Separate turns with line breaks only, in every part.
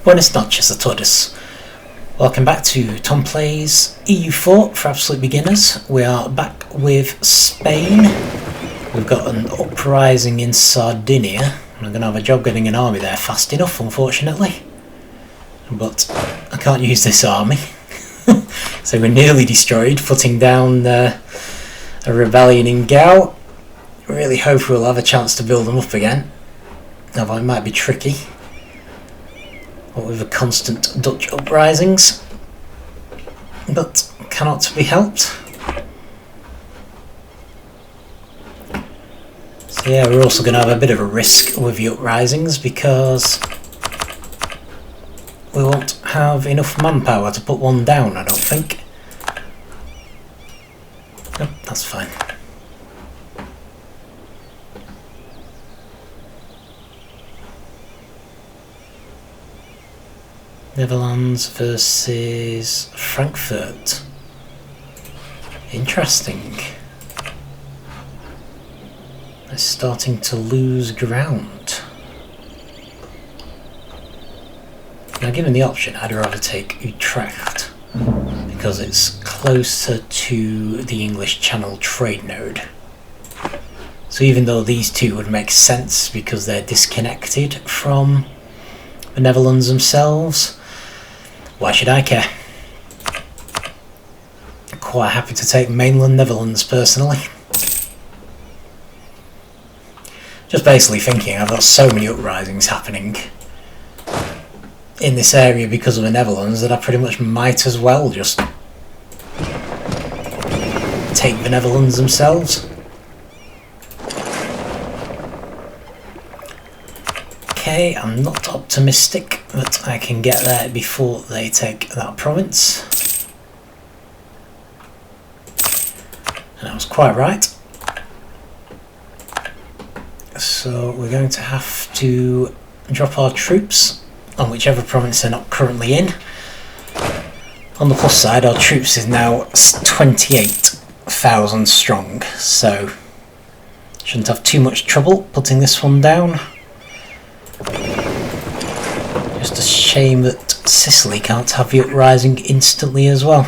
Buenas noches a todos. Welcome back to Tom Plays EU4 for absolute beginners. We are back with Spain. We've got an uprising in Sardinia. I'm going to have a job getting an army there fast enough, unfortunately. But I can't use this army. So we're nearly destroyed, putting down a rebellion in Gao. Really hope we'll have a chance to build them up again. Although it might be tricky. What with the constant Dutch uprisings, but cannot be helped. So yeah, we're also going to have a bit of a risk with the uprisings because we won't have enough manpower to put one down, I don't think. Nope, that's fine. Netherlands versus Frankfurt. Interesting. They're starting to lose ground. Now, given the option, I'd rather take Utrecht because it's closer to the English Channel trade node. So even though these two would make sense because they're disconnected from the Netherlands themselves, why should I care? Quite happy to take mainland Netherlands personally. Just basically thinking I've got so many uprisings happening in this area because of the Netherlands that I pretty much might as well just take the Netherlands themselves. Okay, I'm not optimistic that I can get there before they take that province. And I was quite right. So we're going to have to drop our troops on whichever province they're not currently in. On the plus side, our troops is now 28,000 strong, so shouldn't have too much trouble putting this one down. Just a shame that Sicily can't have the uprising instantly as well.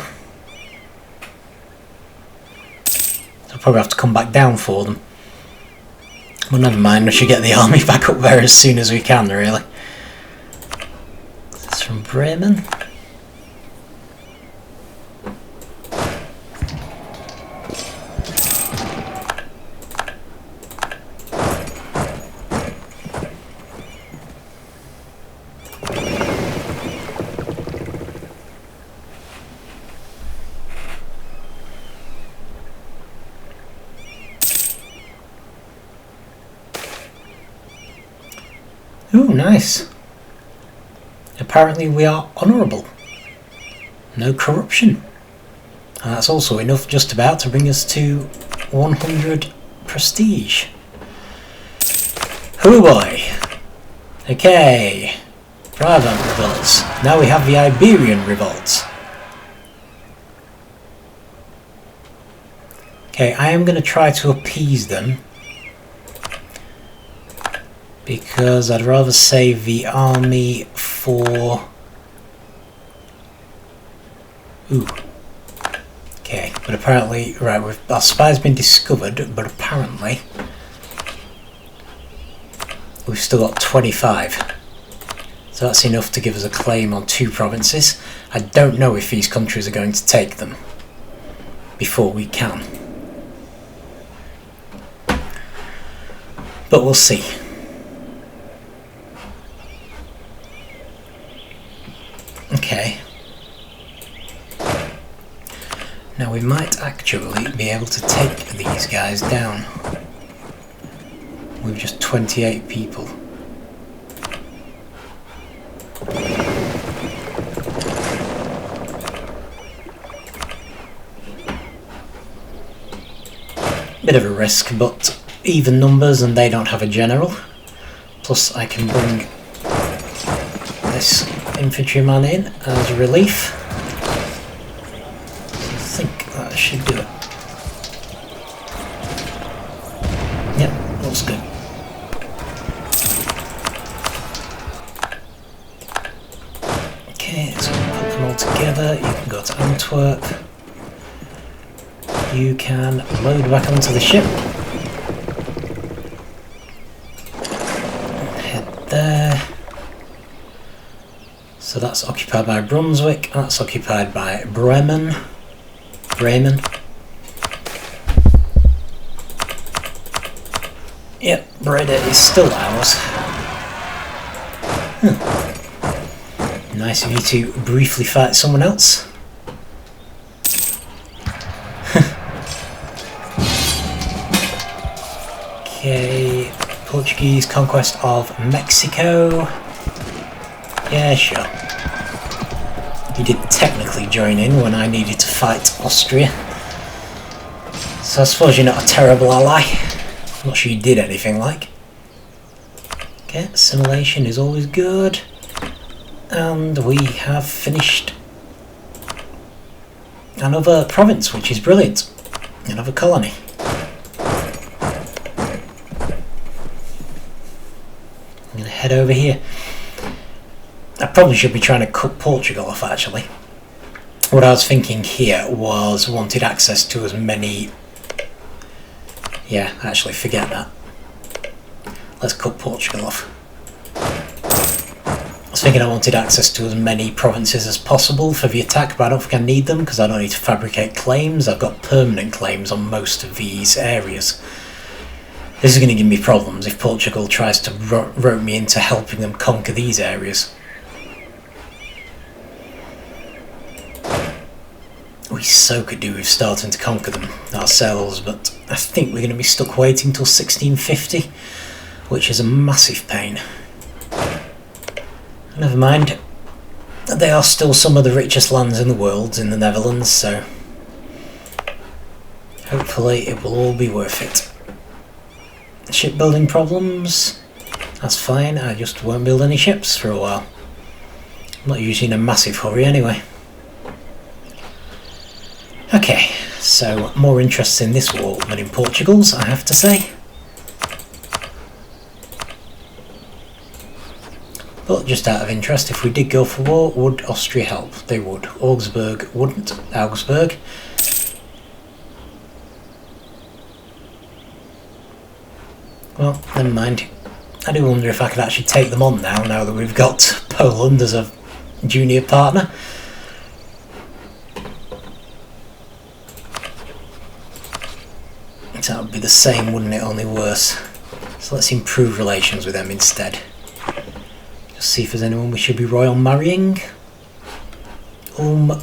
I'll probably have to come back down for them. Well, never mind, we should get the army back up there as soon as we can, really. This is from Bremen. Ooh, nice. Apparently we are honourable. No corruption. And that's also enough just about to bring us to 100 prestige. Hoo boy! Okay. Brabant revolts. Now we have the Iberian revolts. Okay, I am going to try to appease them, because I'd rather save the army for... Ooh. Okay, but apparently... Right, our spy's been discovered, but apparently we've still got 25. So that's enough to give us a claim on 2 provinces. I don't know if these countries are going to take them before we can. But we'll see. Okay. Now we might actually be able to take these guys down with just 28 people. Bit of a risk, but even numbers and they don't have a general. Plus I can bring this infantryman in as relief. I think that should do it. Yep, looks good. Okay, so we'll put them all together. You can go to Antwerp. You can load back onto the ship. Head there. So that's occupied by Brunswick, that's occupied by Bremen. Yep, Breda is still ours. Nice of you to briefly fight someone else. Okay, Portuguese conquest of Mexico. Yeah, sure. You did technically join in when I needed to fight Austria. So I suppose you're not a terrible ally. I'm not sure you did anything like. Okay, assimilation is always good. And we have finished another province, which is brilliant. Another colony. I'm going to head over here. I probably should be trying to cut Portugal off, actually. What I was thinking here was wanted access to as many... Yeah, actually, forget that. Let's cut Portugal off. I was thinking I wanted access to as many provinces as possible for the attack, but I don't think I need them because I don't need to fabricate claims. I've got permanent claims on most of these areas. This is going to give me problems if Portugal tries to rope me into helping them conquer these areas. We so could do with starting to conquer them ourselves, but I think we're going to be stuck waiting till 1650, which is a massive pain. Never mind, they are still some of the richest lands in the world in the Netherlands, so hopefully it will all be worth it. Shipbuilding problems, that's fine, I just won't build any ships for a while. I'm not usually in a massive hurry anyway. Okay, so more interest in this war than in Portugal's, I have to say. But just out of interest, if we did go for war, would Austria help? They would. Augsburg wouldn't. Augsburg. Well, never mind. I do wonder if I could actually take them on now that we've got Poland as a junior partner. That would be the same, wouldn't it? Only worse. So let's improve relations with them instead. Just see if there's anyone we should be royal marrying.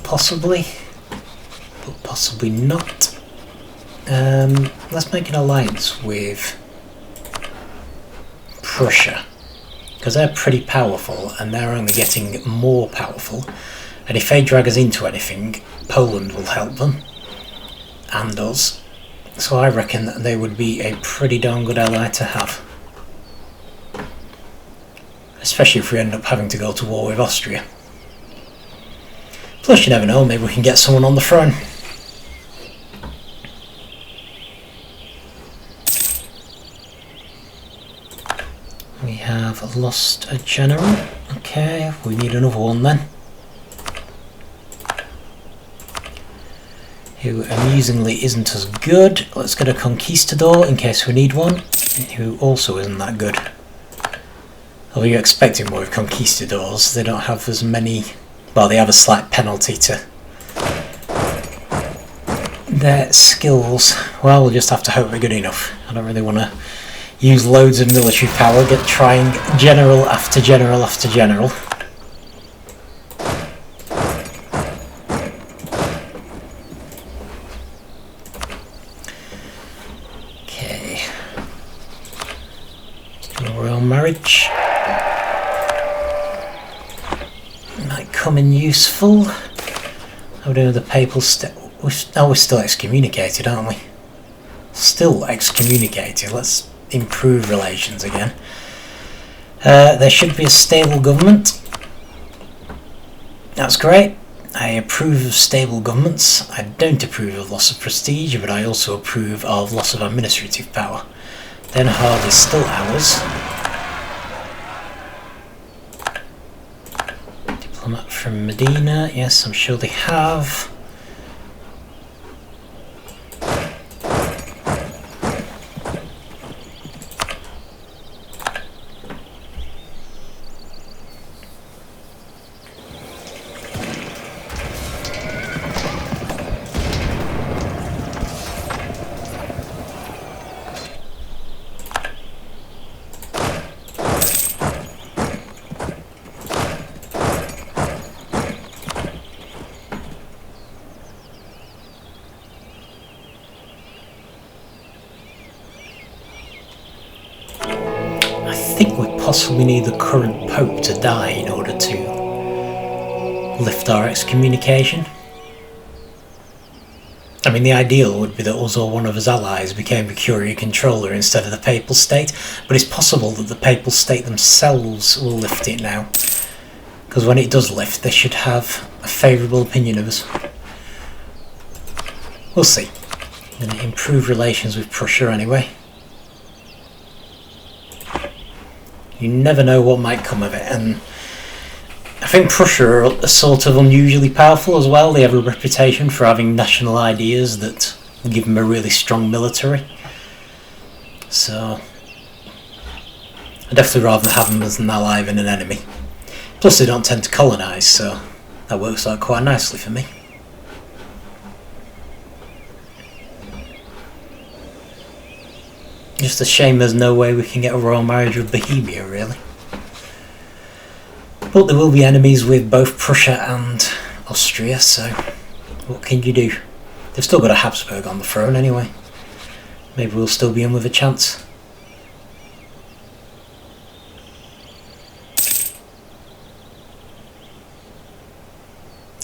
Possibly. But possibly not. Let's make an alliance with Prussia. Because they're pretty powerful and they're only getting more powerful. And if they drag us into anything, Poland will help them. And us. So I reckon that they would be a pretty darn good ally to have. Especially if we end up having to go to war with Austria. Plus you never know, maybe we can get someone on the throne. We have lost a general. Okay, we need another one then. Who amusingly isn't as good. Let's get a conquistador in case we need one, who also isn't that good. Although you're expecting more with conquistadors, they don't have as many, well, they have a slight penalty to their skills. Well, we'll just have to hope they're good enough. I don't really want to use loads of military power, trying general after general after general. Marriage might come in useful. How do the papal we're still excommunicated, aren't we? Still excommunicated. Let's improve relations again. There should be a stable government. That's great. I approve of stable governments. I don't approve of loss of prestige, but I also approve of loss of administrative power. Den Haag is still ours. Diplomat from Medina, yes, I'm sure they have. I think we possibly need the current Pope to die in order to lift our excommunication. I mean, the ideal would be that us or one of his allies became the Curia controller instead of the Papal State, but it's possible that the Papal State themselves will lift it now, because when it does lift, they should have a favourable opinion of us. We'll see. I'm going to improve relations with Prussia anyway. You never know what might come of it, and I think Prussia are sort of unusually powerful as well. They have a reputation for having national ideas that give them a really strong military. So I'd definitely rather have them as an ally than an enemy. Plus they don't tend to colonise, so that works out quite nicely for me. Just a shame there's no way we can get a royal marriage with Bohemia, really. But there will be enemies with both Prussia and Austria, so what can you do? They've still got a Habsburg on the throne anyway. Maybe we'll still be in with a chance.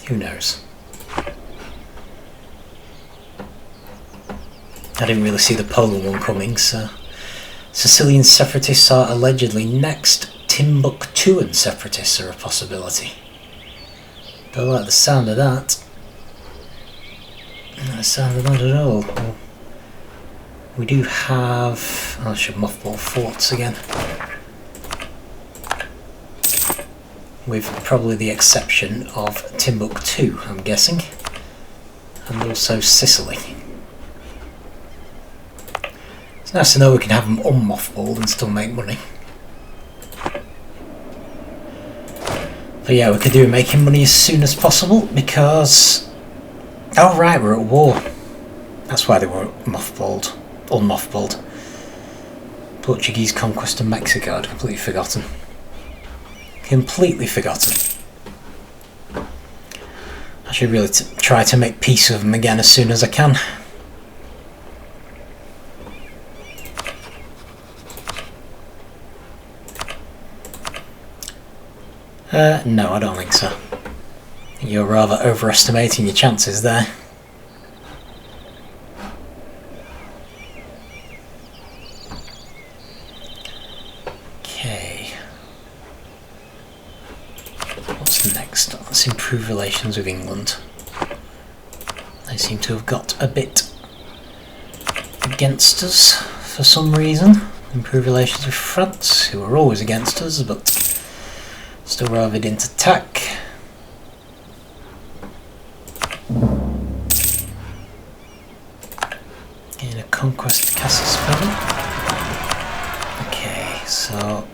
Who knows? I didn't really see the Poland one coming, so... Sicilian separatists are allegedly next. Timbuktuan separatists are a possibility. Don't like the sound of that. Not the sound of that at all. We do have... I should mothball forts again. With probably the exception of Timbuktu, I'm guessing. And also Sicily. It's nice to know we can have them unmothballed and still make money. But yeah, we could do making money as soon as possible because... Oh right, we're at war. That's why they were mothballed. Unmothballed. Portuguese conquest of Mexico, I'd completely forgotten. Completely forgotten. I should really try to make peace with them again as soon as I can. No, I don't think so. You're rather overestimating your chances there. Okay. What's next? Let's improve relations with England. They seem to have got a bit against us for some reason. Improve relations with France, who are always against us, but still rather didn't attack. Gain a conquest of Castile. Okay, so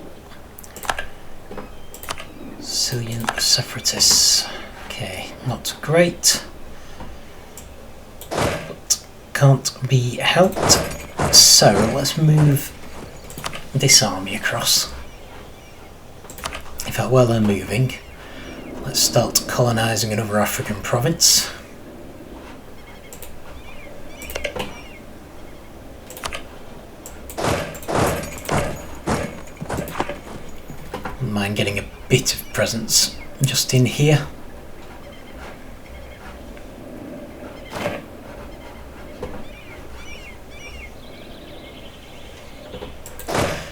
Sicilian separatists. Okay, not great, but can't be helped. So let's move this army across. In fact, while they're moving, let's start colonising another African province. Wouldn't mind getting a bit of presence just in here.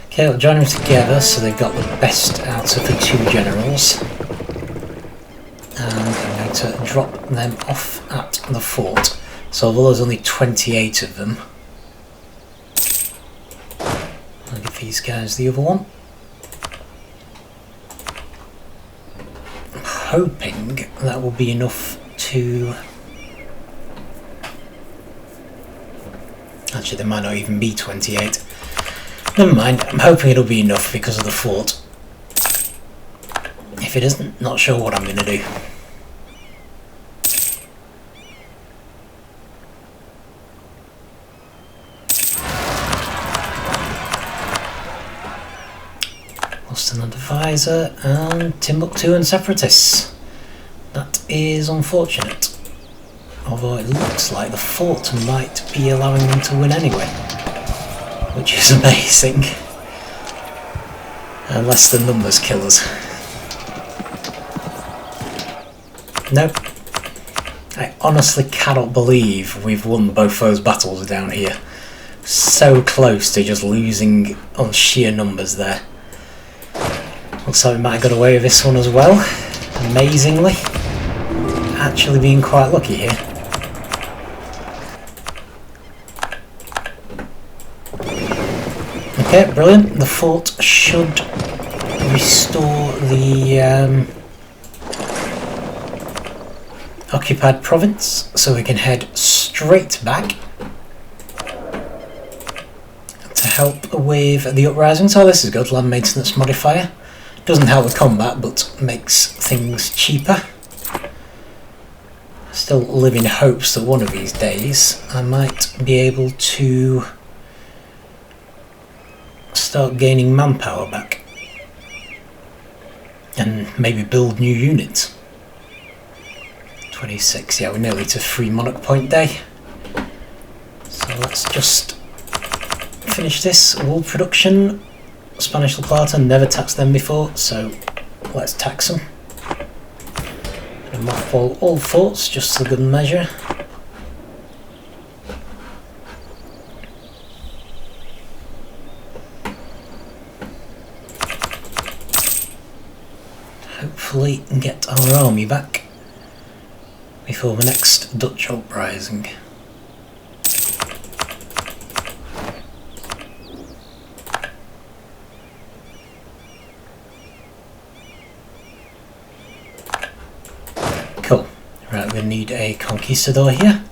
Okay, we'll join them together so they've got the best out of the two generals. And I'm going to drop them off at the fort. So although there's only 28 of them, I'll give these guys the other one. hoping that will be enough to... Actually, there might not even be 28. Never mind, I'm hoping it'll be enough because of the fort. If it isn't, not sure what I'm going to do. Lost an advisor and Timbuktu and separatists. That is unfortunate. Although it looks like the fort might be allowing them to win anyway, which is amazing. Unless the numbers kill us. Nope. I honestly cannot believe we've won both those battles down here. So close to just losing on sheer numbers there. Looks like we might have got away with this one as well. Amazingly. Actually being quite lucky here. Okay, brilliant. The fort should restore the occupied province, so we can head straight back to help with the uprisings. Oh, this is good. Land maintenance modifier. Doesn't help with combat, but makes things cheaper. Still live in hopes that one of these days I might be able to start gaining manpower back and maybe build new units. 26, yeah, we're nearly to 3 Monarch Point Day. So let's just finish this. Wool production. Spanish La Plata, never taxed them before, so let's tax them. And mothball all forts, just for good measure. Hopefully get our army back before the next Dutch uprising. Cool. Right, we need a conquistador here.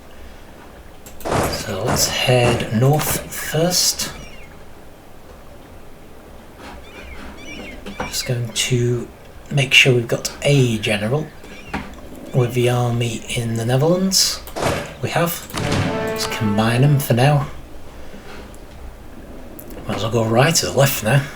So let's head north first. Just going to make sure we've got a general with the army in the Netherlands. We have. Let's combine them for now. Might as well go right to the left now.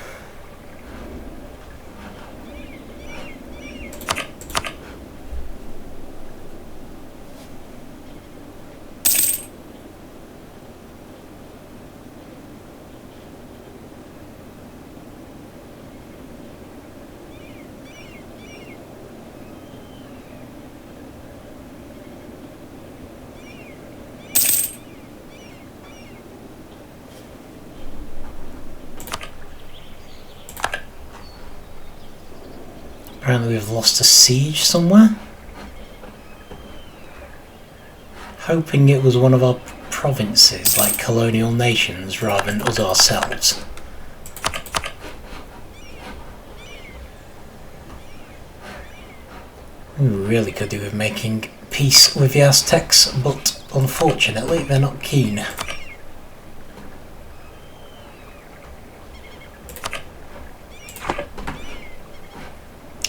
Apparently we've lost a siege somewhere. Hoping it was one of our provinces, like colonial nations, rather than us ourselves. We really could do with making peace with the Aztecs, but unfortunately they're not keen.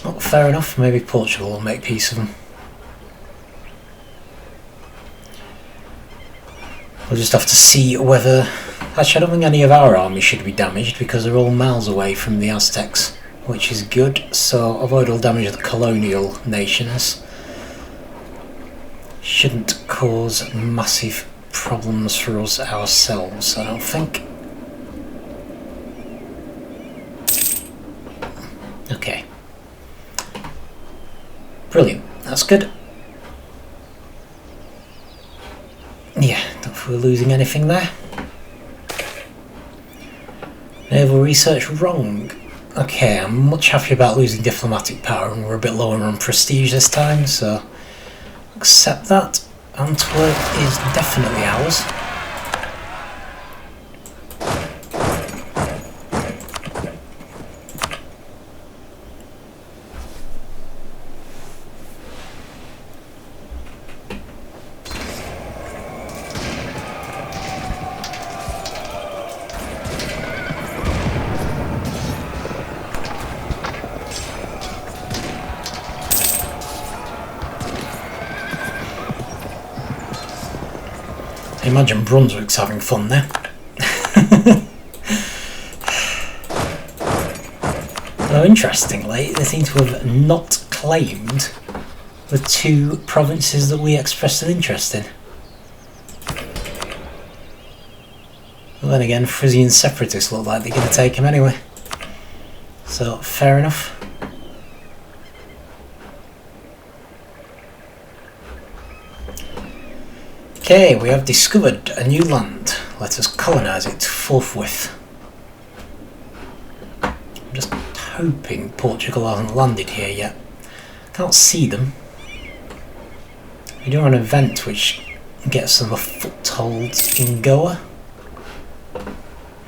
Well, fair enough, maybe Portugal will make peace with them. We'll just have to see whether... Actually, I don't think any of our army should be damaged because they're all miles away from the Aztecs, which is good, so avoid all damage of the colonial nations. Shouldn't cause massive problems for us ourselves, I don't think. Okay. Brilliant, that's good. Yeah, don't think we're losing anything there. Naval research wrong. Okay, I'm much happier about losing diplomatic power and we're a bit lower on prestige this time, so accept that. Antwerp is definitely ours. Imagine Brunswick's having fun there. Though interestingly, they seem to have not claimed the 2 provinces that we expressed an interest in. Well, then again, Frisian separatists look like they're going to take him anyway. So, fair enough. Okay, we have discovered a new land. Let us colonise it forthwith. I'm just hoping Portugal hasn't landed here yet. Can't see them. We do an event which gets them a foothold in Goa.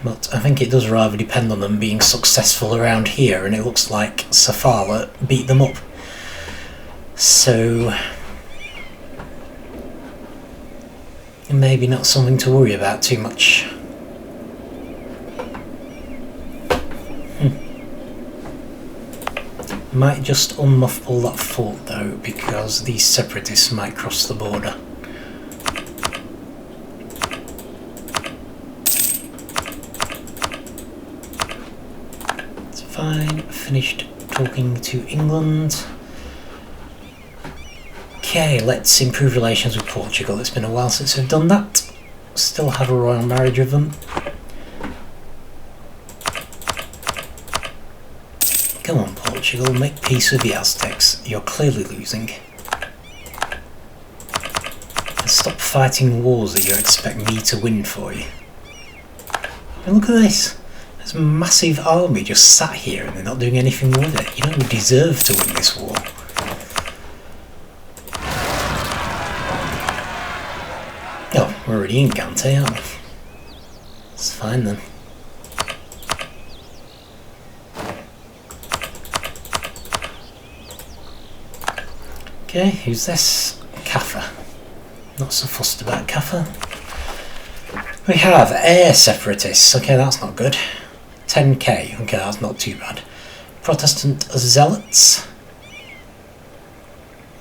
But I think it does rather depend on them being successful around here, and it looks like Safala beat them up. So maybe not something to worry about too much. Might just unmuffle that fort though, because these separatists might cross the border. It's fine. Finished talking to England. Okay, let's improve relations with Portugal. It's been a while since we've done that. Still have a royal marriage with them. Come on, Portugal, make peace with the Aztecs. You're clearly losing. And stop fighting wars that you expect me to win for you. And look at this. There's a massive army just sat here and they're not doing anything with it. You don't deserve to win this war. Oh, we're already in Gante, aren't we? It's fine then. Okay, who's this? Kaffa. Not so fussed about Kaffa. We have air separatists. Okay, that's not good. 10k. Okay, that's not too bad. Protestant zealots.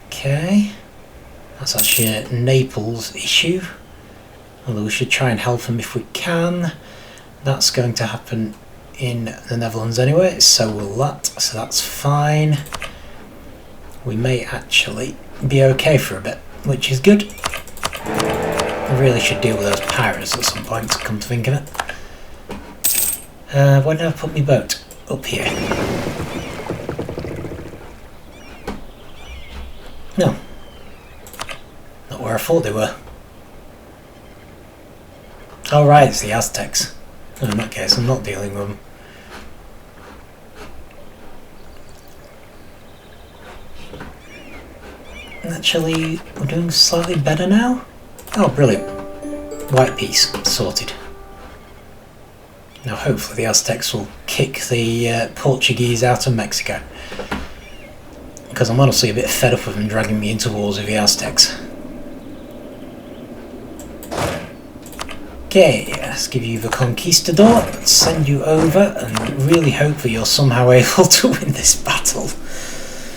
Okay. That's actually a Naples issue. Although we should try and help them if we can. That's going to happen in the Netherlands anyway, so will that. So that's fine. We may actually be okay for a bit, which is good. I really should deal with those pirates at some point, come to think of it. Where did I put my boat? Up here. No. Not where I thought they were. Oh right, it's the Aztecs. No, in that case I'm not dealing with them. Actually, we're doing slightly better now. Oh, brilliant. White peace, sorted. Now hopefully the Aztecs will kick the Portuguese out of Mexico. Because I'm honestly a bit fed up with them dragging me into wars with the Aztecs. Okay, let's give you the Conquistador. Let's send you over and really hope that you're somehow able to win this battle.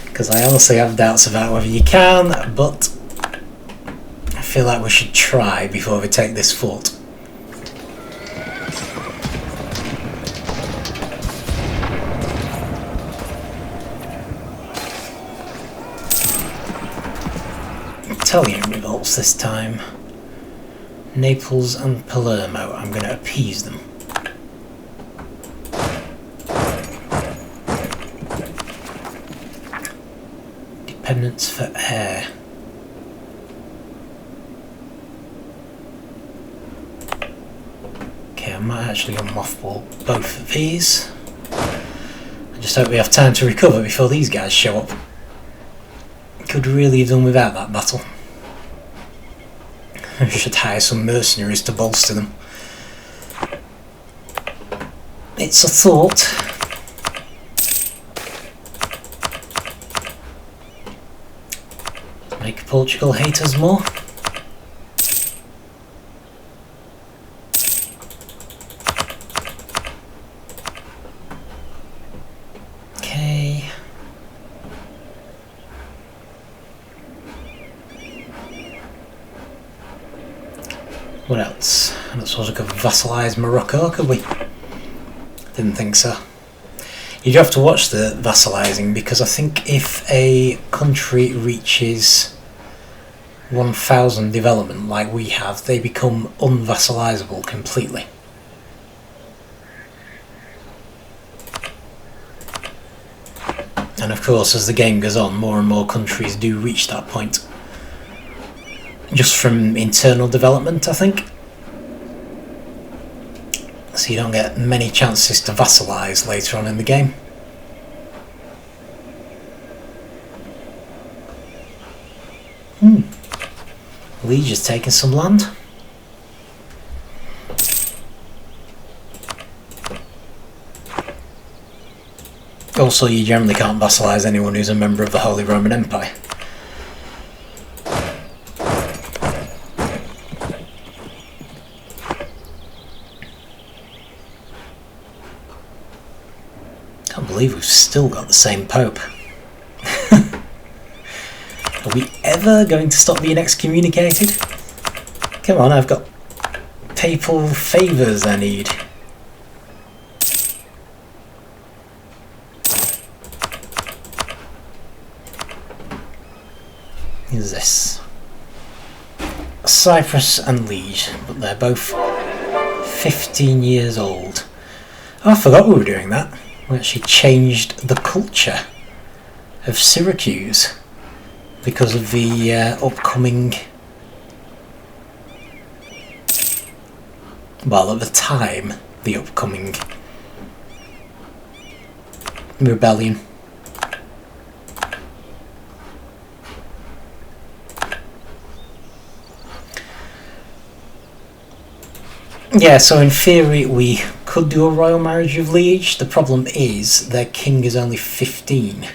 Because I honestly have doubts about whether you can, but I feel like we should try before we take this fort. Italian revolts this time. Naples and Palermo, I'm going to appease them. Dependence for air. Okay, I might actually mothball both of these. I just hope we have time to recover before these guys show up. Could really have done without that battle. I should hire some mercenaries to bolster them. It's a thought. Make Portugal hate us more. Okay. What else? I don't suppose we could vassalise Morocco, could we? Didn't think so. You do have to watch the vassalising, because I think if a country reaches 1,000 development like we have, they become unvassalisable completely. And of course, as the game goes on, more and more countries do reach that point. Just from internal development, I think. So you don't get many chances to vassalise later on in the game. Liege has taken some land. Also, you generally can't vassalise anyone who's a member of the Holy Roman Empire. Can't believe we've still got the same Pope. Are we ever going to stop being excommunicated? Come on, I've got papal favours I need. Who's this? Cyprus and Liege, but they're both 15 years old. Oh, I forgot we were doing that. We actually changed the culture of Syracuse because of the upcoming, well, at the time, the upcoming rebellion. Yeah, so in theory we could do a royal marriage of Liege. The problem is their king is only 15.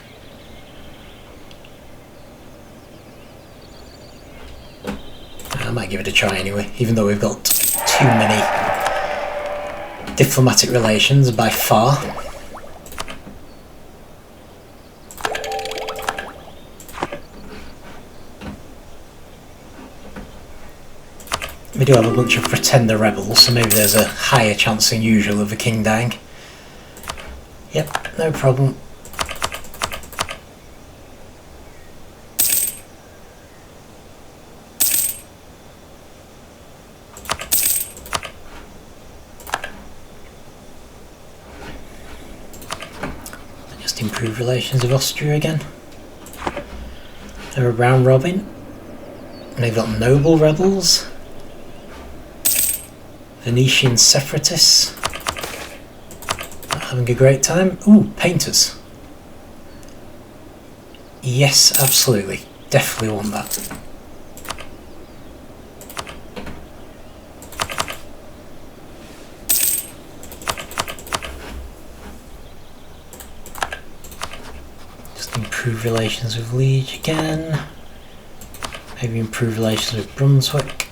I might give it a try anyway, even though we've got too many diplomatic relations by far. We do have a bunch of pretender rebels, so maybe there's a higher chance than usual of the king dying. Yep, no problem. Just improve relations with Austria again. They're a round robin. And they've got noble rebels. Venetian separatists. Not having a great time. Ooh, painters. Yes, absolutely. Definitely want that. Just improve relations with Liege again. Maybe improve relations with Brunswick.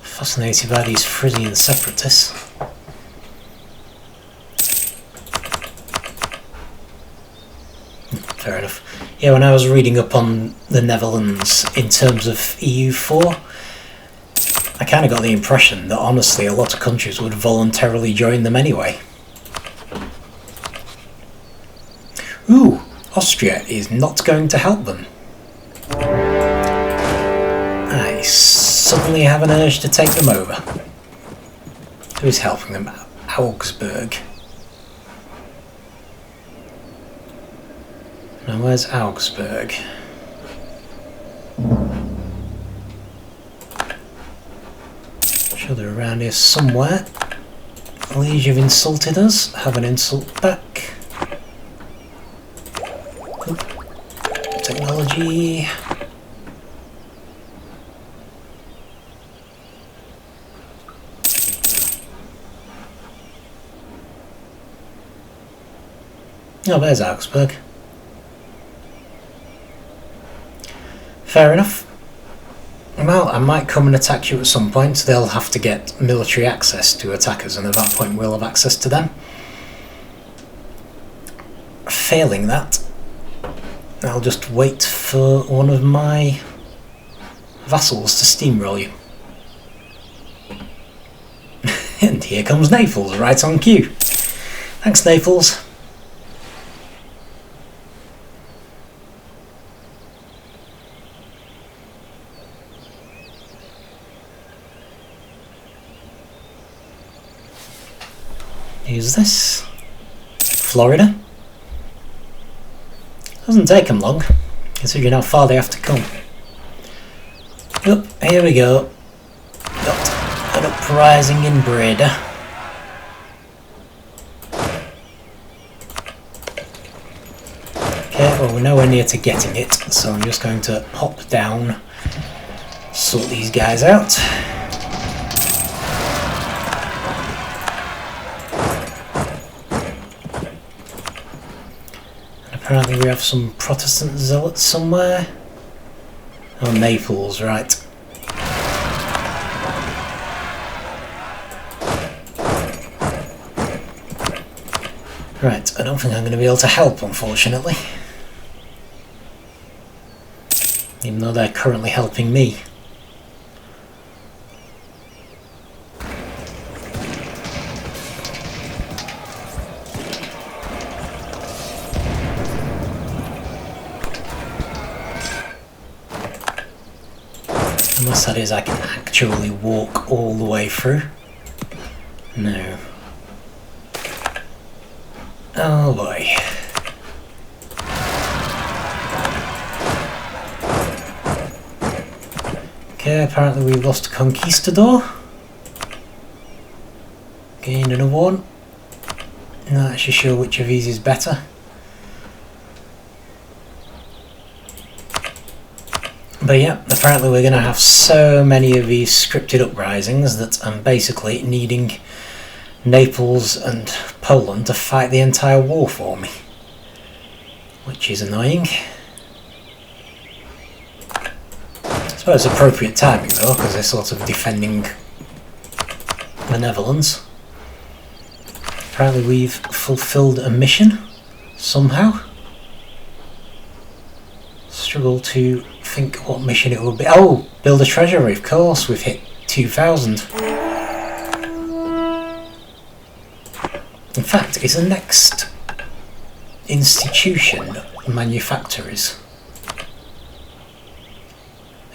Fascinated by these Frisian separatists. Fair enough. Yeah, when I was reading up on the Netherlands in terms of EU4, I kind of got the impression that honestly a lot of countries would voluntarily join them anyway. Ooh, Austria is not going to help them. I suddenly have an urge to take them over. Who's helping them? Augsburg. Now where's Augsburg? I'm sure they're around here somewhere. Liege have insulted us. Have an insult back. Oop. Technology. Oh, there's Augsburg. Fair enough. Well, I might come and attack you at some point. They'll have to get military access to attack us, and at that point we'll have access to them. Failing that, I'll just wait for one of my vassals to steamroll you. And here comes Naples, right on cue. Thanks, Naples. Who's this? Florida? Doesn't take them long, considering how far they have to come. Yep, here we go. Got an uprising in Breda. Okay, well we're nowhere near to getting it, so I'm just going to hop down, sort these guys out. Apparently we have some Protestant zealots somewhere. Oh, Naples, right. Right, I don't think I'm going to be able to help, unfortunately. Even though they're currently helping me. Unless that is I can actually walk all the way through. No. Oh boy. Okay, apparently we've lost a conquistador. Gained another one. Not actually sure which of these is better. But yeah, apparently we're going to have so many of these scripted uprisings that I'm basically needing Naples and Poland to fight the entire war for me. Which is annoying. I suppose appropriate timing though, because they're sort of defending the Netherlands. Apparently we've fulfilled a mission, somehow. Struggle to think what mission it would be. Oh, build a treasury, of course, we've hit 2,000. In fact, is the next institution manufactories?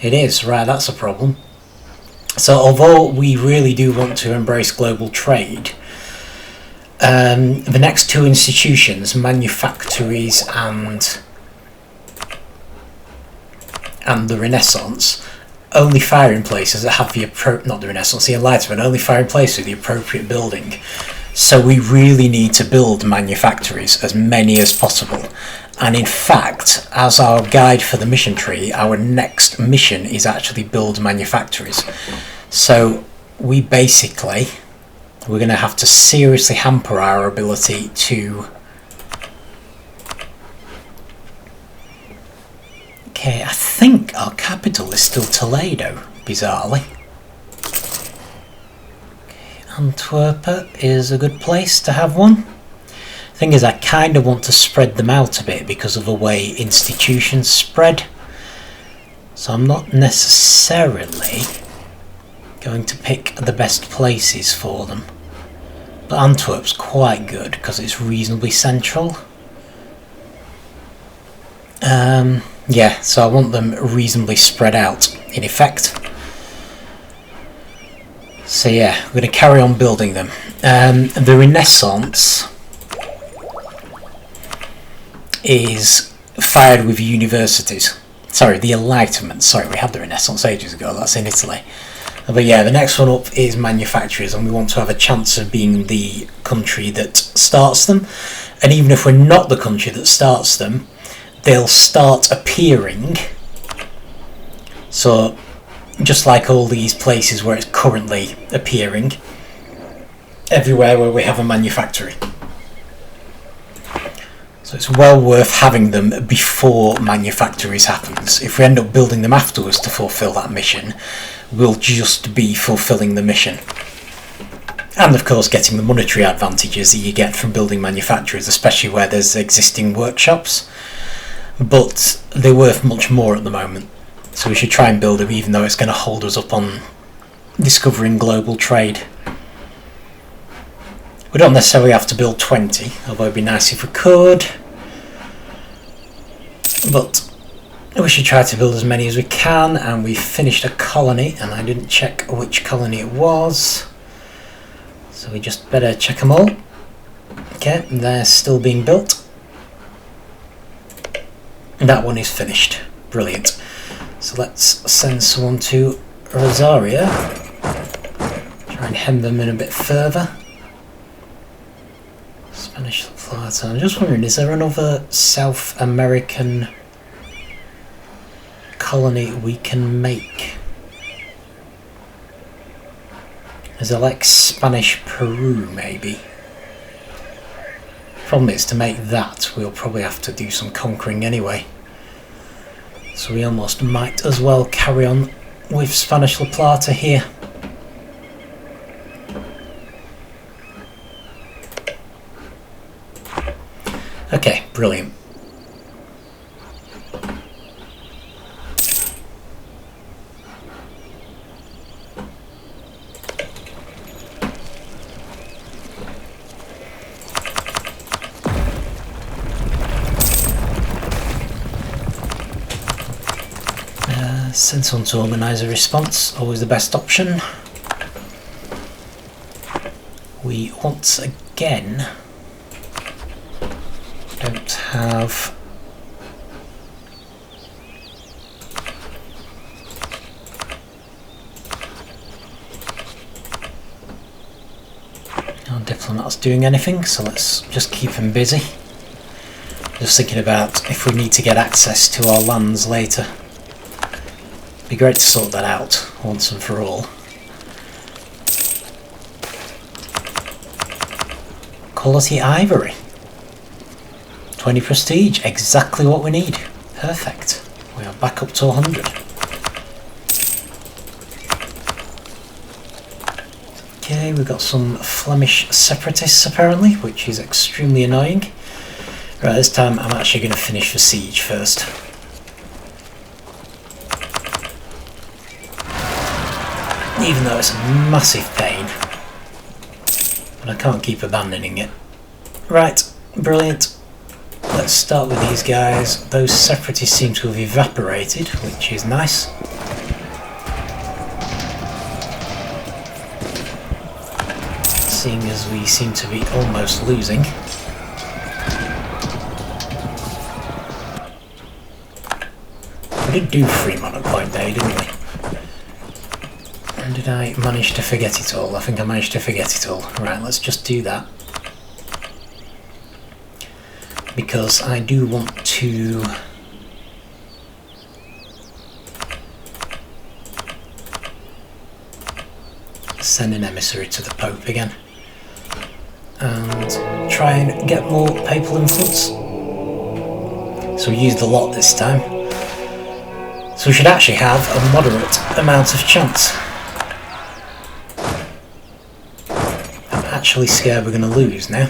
It is, right, that's a problem. So although we really do want to embrace global trade, the next two institutions, manufactories and the Renaissance, only fire in places that have the the Enlightenment, only fire in places with the appropriate building. So we really need to build manufactories, as many as possible. And in fact, as our guide for the mission tree, our next mission is actually build manufactories. So we're going to have to seriously hamper our ability to... Okay, I think our capital is still Toledo, bizarrely. Antwerp is a good place to have one. Thing is, I kind of want to spread them out a bit because of the way institutions spread. So I'm not necessarily going to pick the best places for them. But Antwerp's quite good because it's reasonably central. Yeah, so I want them reasonably spread out, in effect. So yeah, we're going to carry on building them. The Renaissance is fired with universities. Sorry, the Enlightenment. Sorry, we had the Renaissance ages ago. That's in Italy. But yeah, the next one up is manufacturers, and we want to have a chance of being the country that starts them. And even if we're not the country that starts them, they'll start appearing. So just like all these places where it's currently appearing, everywhere where we have a manufactory. So it's well worth having them before manufactories happens. If we end up building them afterwards to fulfill that mission, we'll just be fulfilling the mission. And of course getting the monetary advantages that you get from building manufacturers, especially where there's existing workshops. But they're worth much more at the moment. So we should try and build them, even though it's going to hold us up on discovering global trade. We don't necessarily have to build 20, although it'd be nice if we could. But we should try to build as many as we can, and we finished a colony, and I didn't check which colony it was. So we just better check them all. Okay, they're still being built. And that one is finished. Brilliant. So let's send someone to Rosario. Try and hem them in a bit further. Spanish Plata. I'm just wondering, is there another South American colony we can make? Is there like Spanish Peru maybe? Problem is, to make that we'll probably have to do some conquering anyway. So we almost might as well carry on with Spanish La Plata here. Okay, brilliant. Send someone to organise a response, always the best option. We once again don't have no diplomats doing anything, so let's just keep him busy. Just thinking about if we need to get access to our lands later. Be great to sort that out once and for all. Quality ivory. 20 prestige, exactly what we need. Perfect. We are back up to 100. Okay, we've got some Flemish separatists apparently, which is extremely annoying. Right, this time I'm actually going to finish the siege first. Even though it's a massive pain, but I can't keep abandoning it. Right, brilliant. Let's start with these guys. Those separatists seem to have evaporated, which is nice. Seeing as we seem to be almost losing. We did do Fremont at Point Day, didn't we? And did I manage to forget it all? I think I managed to forget it all. Right, let's just do that. Because I do want to send an emissary to the Pope again. And try and get more papal influence. So we used a lot this time. So we should actually have a moderate amount of chance. Actually scared we're going to lose now.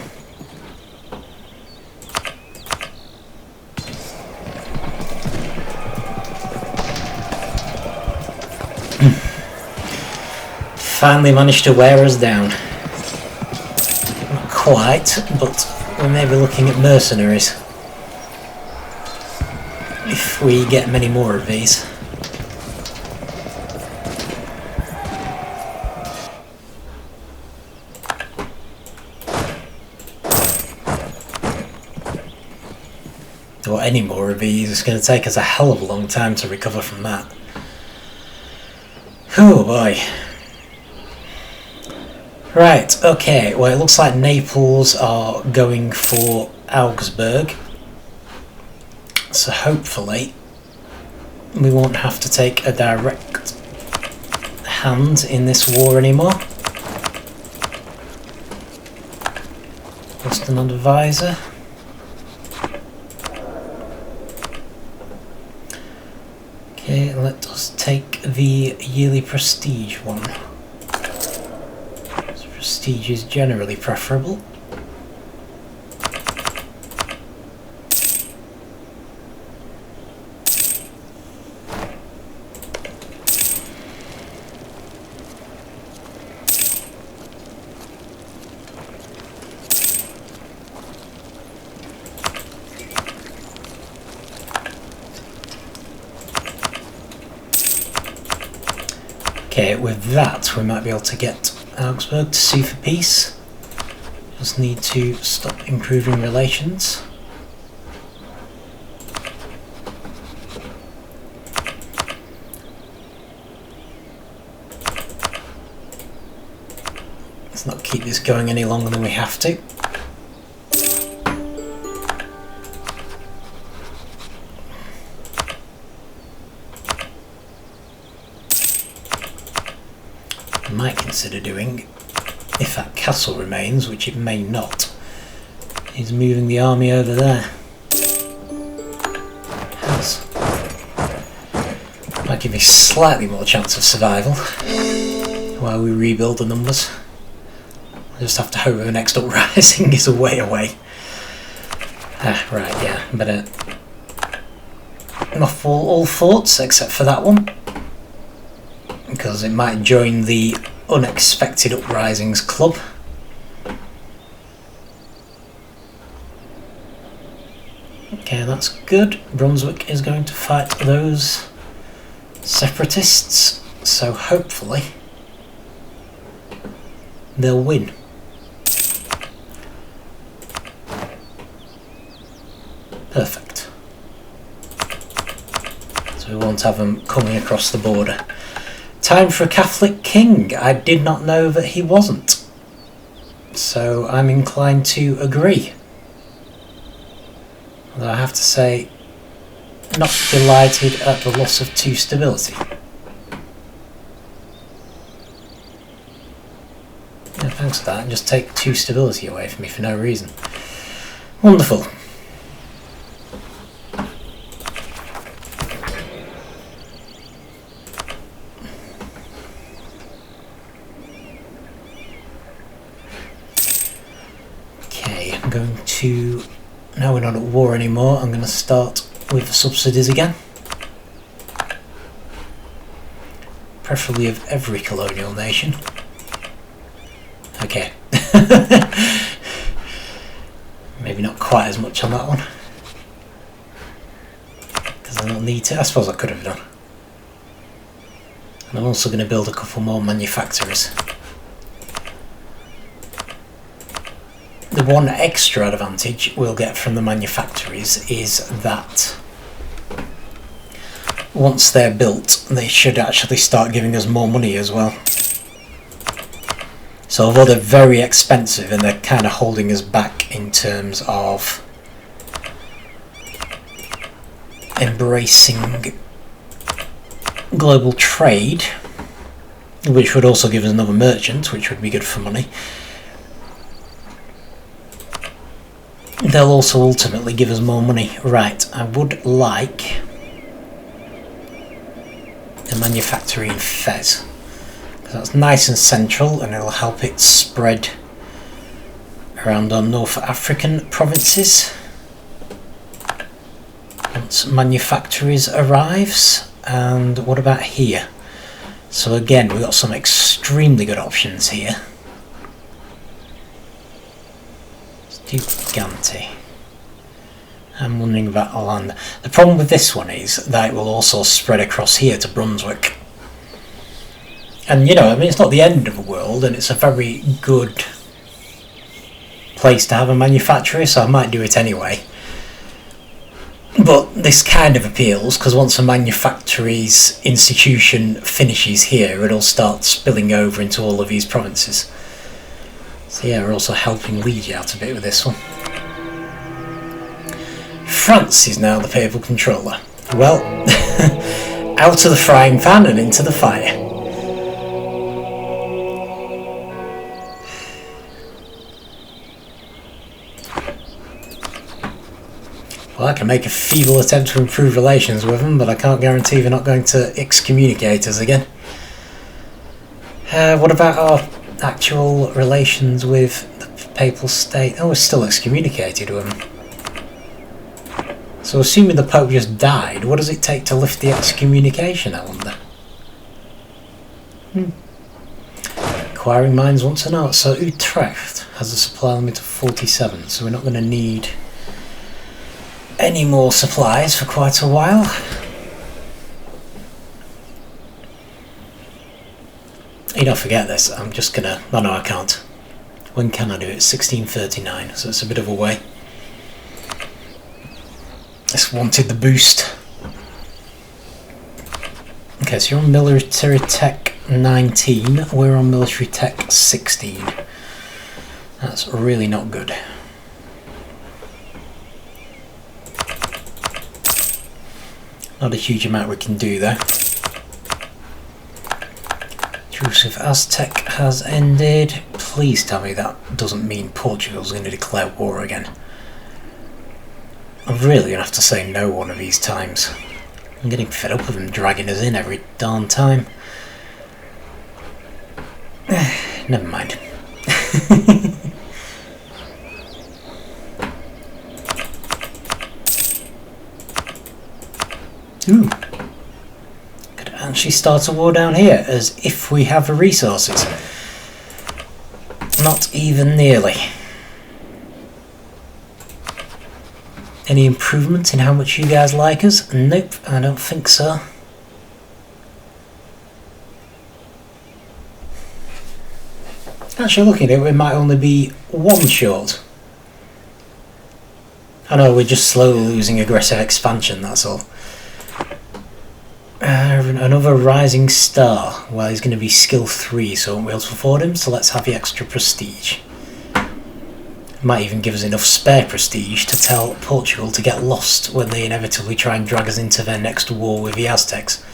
Finally managed to wear us down. Not quite, but we may be looking at mercenaries if we get many more of these. Or any more of these, it's going to take us a hell of a long time to recover from that. Oh boy. Right, okay, well it looks like Naples are going for Augsburg. So hopefully we won't have to take a direct hand in this war anymore. Just an advisor. Okay, let us take the yearly prestige one. So prestige is generally preferable. Okay, with that we might be able to get Augsburg to sue for peace. Just need to stop improving relations. Let's not keep this going any longer than we have to. I might consider doing, if that castle remains, which it may not, is moving the army over there. Has. Might give me slightly more chance of survival while we rebuild the numbers. I just have to hope the next uprising is a way away. Ah, right, yeah, better mothball all forts except for that one, because it might join the unexpected uprisings club. Okay, that's good. Brunswick is going to fight those separatists, so hopefully they'll win. Perfect. So we won't have them coming across the border. Time for a Catholic king. I did not know that he wasn't. So I'm inclined to agree. Although I have to say, not delighted at the loss of 2 stability. Yeah, thanks for that. And just take 2 stability away from me for no reason. Wonderful. Now we're not at war anymore, I'm going to start with the subsidies again. Preferably of every colonial nation. Okay. Maybe not quite as much on that one, because I don't need to. I suppose I could have done. And I'm also going to build a couple more manufactories. The one extra advantage we'll get from the manufactories is that once they're built, they should actually start giving us more money as well. So although they're very expensive and they're kind of holding us back in terms of embracing global trade, which would also give us another merchant, which would be good for money, they'll also ultimately give us more money. Right, I would like a manufactory in Fez, because that's nice and central and it'll help it spread around our North African provinces once manufactories arrives. And what about here? So again, we've got some extremely good options here. Do Ganti. I'm wondering about Hollande. The problem with this one is that it will also spread across here to Brunswick. And you know, I mean, it's not the end of the world, and it's a very good place to have a manufactory, so I might do it anyway. But this kind of appeals, because once a manufactory's institution finishes here, it'll start spilling over into all of these provinces. So yeah, we're also helping Liege out a bit with this one. France is now the papal controller. Well, out of the frying pan and into the fire. Well, I can make a feeble attempt to improve relations with them, but I can't guarantee they're not going to excommunicate us again. What about our actual relations with the papal state? Oh, we're still excommunicated with them. So assuming the Pope just died, what does it take to lift the excommunication, I wonder? Acquiring mines once an hour. So Utrecht has a supply limit of 47, so we're not going to need any more supplies for quite a while. You don't forget this. I'm just gonna... Oh no, I can't. When can I do it? 1639, so it's a bit of a way. Just wanted the boost. Okay, so you're on military tech 19, we're on military tech 16. That's really not good. Not a huge amount we can do there. Truce with Aztec has ended. Please tell me that doesn't mean Portugal's going to declare war again. I'm really going to have to say no one of these times. I'm getting fed up with them dragging us in every darn time. Never mind. Ooh. Could actually start a war down here, as if we have the resources. Not even nearly. Any improvement in how much you guys like us? Nope, I don't think so. Actually, looking at it, we might only be one short. I know, we're just slowly losing aggressive expansion, that's all. Another rising star. Well, he's going to be skill 3, so I won't be able to afford him, so let's have the extra prestige. Might even give us enough spare prestige to tell Portugal to get lost when they inevitably try and drag us into their next war with the Aztecs.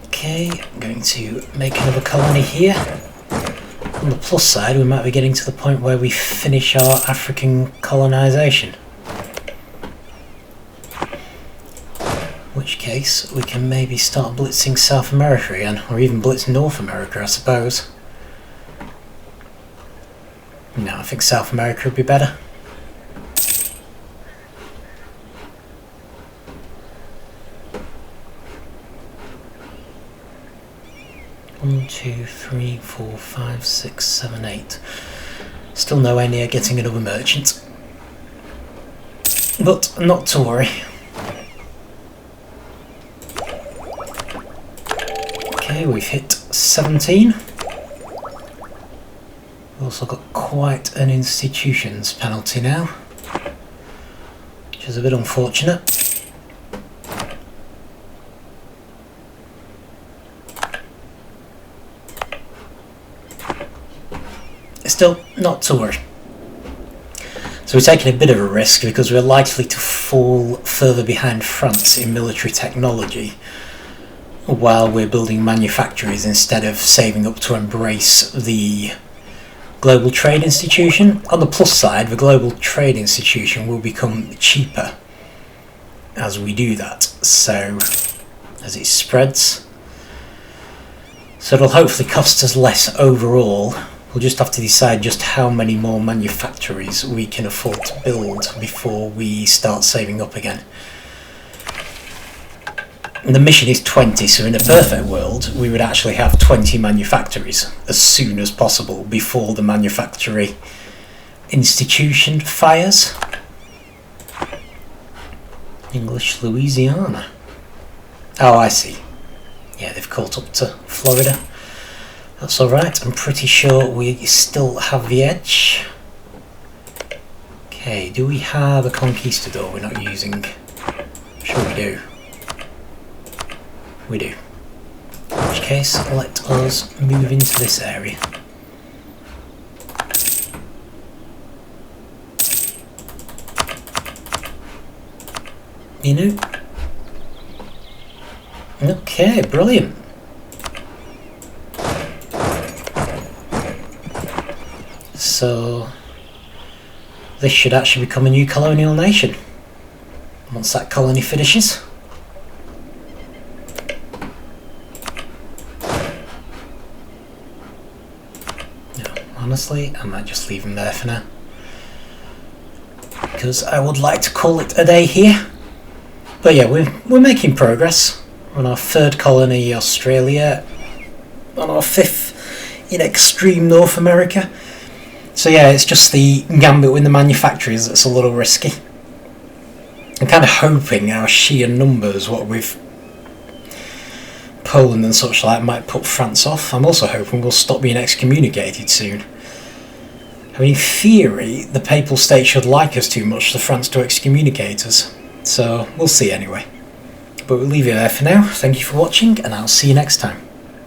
Okay, I'm going to make another colony here. On the plus side, we might be getting to the point where we finish our African colonisation. In which case, we can maybe start blitzing South America again, or even blitz North America, I suppose. No, I think South America would be better. One, 2, 3, 4, 5, 6, 7, 8. Still nowhere near getting another merchant. But not to worry. Okay, we've hit 17. We've also got quite an institutions penalty now, which is a bit unfortunate. Still, not to worry. So we're taking a bit of a risk because we're likely to fall further behind France in military technology while we're building manufactories instead of saving up to embrace the Global Trade Institution. On the plus side, the Global Trade Institution will become cheaper as we do that, so as it spreads. So it'll hopefully cost us less overall. We'll just have to decide just how many more manufactories we can afford to build before we start saving up again. And the mission is 20, so in a perfect world we would actually have 20 manufactories as soon as possible before the manufactory institution fires. English Louisiana. Oh, I see. Yeah, they've caught up to Florida. That's alright, I'm pretty sure we still have the edge. Okay, do we have a conquistador we're not using? I'm sure we do. We do. In which case, let us move into this area. You know? Okay, brilliant. So this should actually become a new colonial nation once that colony finishes. No, honestly, I might just leave them there for now, because I would like to call it a day here. But yeah, we're making progress on our third colony, Australia, on our fifth in extreme North America. So yeah, it's just the gambit with the manufacturers that's a little risky. I'm kind of hoping our sheer numbers, what we've Poland and such like might put France off. I'm also hoping we'll stop being excommunicated soon. I mean, in theory, the Papal State should like us too much for France to excommunicate us. So, we'll see anyway. But we'll leave it there for now. Thank you for watching, and I'll see you next time.